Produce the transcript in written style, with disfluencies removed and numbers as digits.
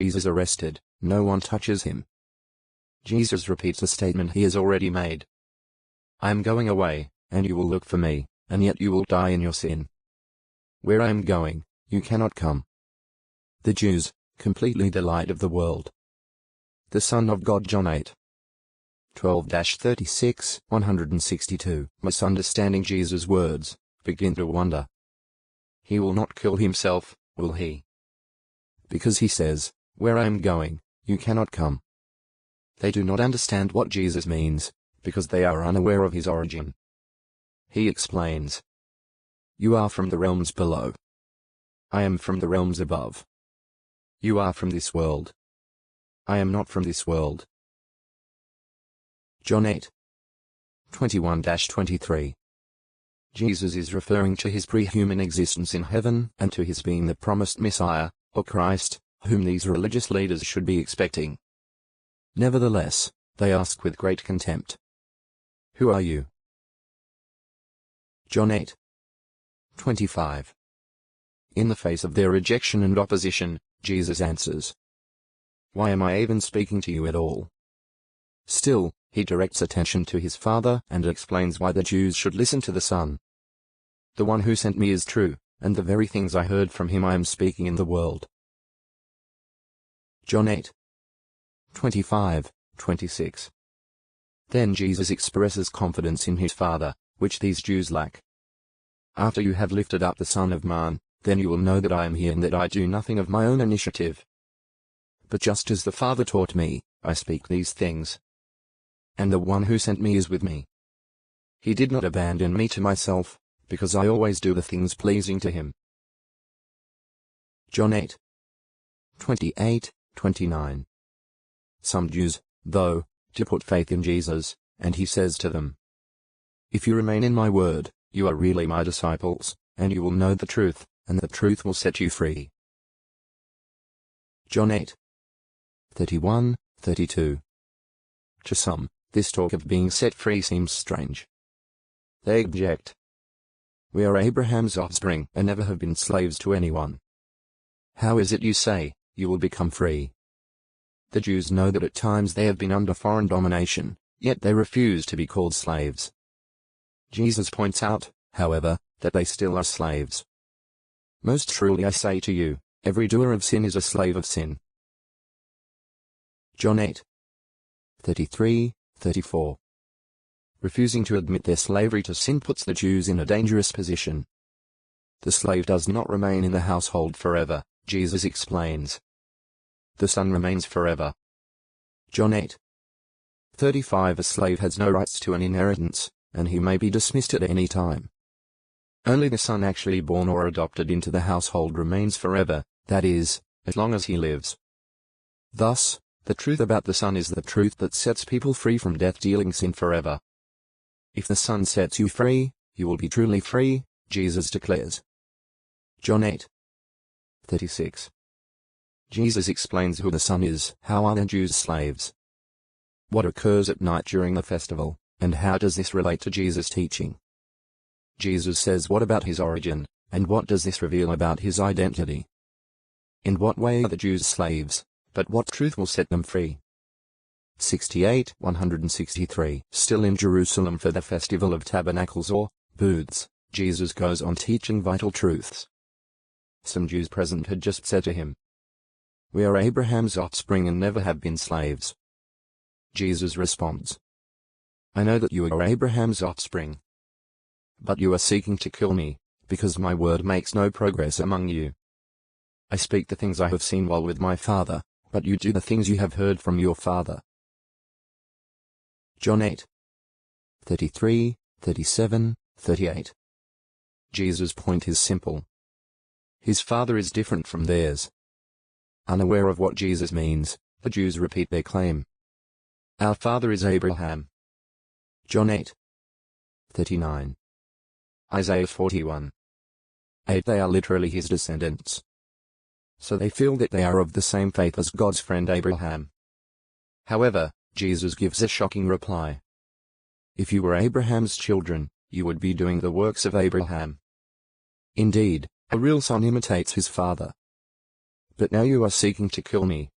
Jesus arrested, no one touches him. Jesus repeats a statement he has already made. I am going away, and you will look for me, and yet you will die in your sin. Where I am going, you cannot come. The Jews, completely the light of the world. The Son of God, John 8. 12-36, 162. Misunderstanding Jesus' words, begin to wonder. He will not kill himself, will he? Because he says, where I am going, you cannot come. They do not understand what Jesus means, because they are unaware of his origin. He explains. You are from the realms below. I am from the realms above. You are from this world. I am not from this world. John 8. 21-23. Jesus is referring to his pre-human existence in heaven and to his being the promised Messiah, or Christ, whom these religious leaders should be expecting. Nevertheless, they ask with great contempt, who are you? John 8. 25. In the face of their rejection and opposition, Jesus answers, why am I even speaking to you at all? Still, he directs attention to his Father and explains why the Jews should listen to the Son. The one who sent me is true, and the very things I heard from him I am speaking in the world. John 8. 25, 26. Then Jesus expresses confidence in his Father, which these Jews lack. After you have lifted up the Son of Man, then you will know that I am here and that I do nothing of my own initiative. But just as the Father taught me, I speak these things. And the one who sent me is with me. He did not abandon me to myself, because I always do the things pleasing to him. John 8. 28, 29. Some Jews, though, do put faith in Jesus, and he says to them, if you remain in my word, you are really my disciples, and you will know the truth, and the truth will set you free. John 8. 31, 32. To some, this talk of being set free seems strange. They object. We are Abraham's offspring and never have been slaves to anyone. How is it you say, you will become free? The Jews know that at times they have been under foreign domination, yet they refuse to be called slaves. Jesus points out, however, that they still are slaves. Most truly I say to you, every doer of sin is a slave of sin. John 8. 33, 34. Refusing to admit their slavery to sin puts the Jews in a dangerous position. The slave does not remain in the household forever, Jesus explains. The son remains forever. John 8. 35. A slave has no rights to an inheritance, and he may be dismissed at any time. Only the son actually born or adopted into the household remains forever, that is, as long as he lives. Thus, the truth about the Son is the truth that sets people free from death-dealing sin forever. If the Son sets you free, you will be truly free, Jesus declares. John 8. 36. Jesus explains who the Son is. How are the Jews slaves? What occurs at night during the festival, and how does this relate to Jesus' teaching? Jesus says what about his origin, and what does this reveal about his identity? In what way are the Jews slaves, but what truth will set them free? 68, 163. Still in Jerusalem for the Festival of Tabernacles or Booths, Jesus goes on teaching vital truths. Some Jews present had just said to him, we are Abraham's offspring and never have been slaves. Jesus responds, I know that you are Abraham's offspring. But you are seeking to kill me, because my word makes no progress among you. I speak the things I have seen while with my Father, but you do the things you have heard from your father. John 8. 33, 37, 38. Jesus' point is simple. His Father is different from theirs. Unaware of what Jesus means, the Jews repeat their claim. Our father is Abraham. John 8. 39. Isaiah 41. 8. They are literally his descendants. So they feel that they are of the same faith as God's friend Abraham. However, Jesus gives a shocking reply. If you were Abraham's children, you would be doing the works of Abraham. Indeed, a real son imitates his father. But now you are seeking to kill me,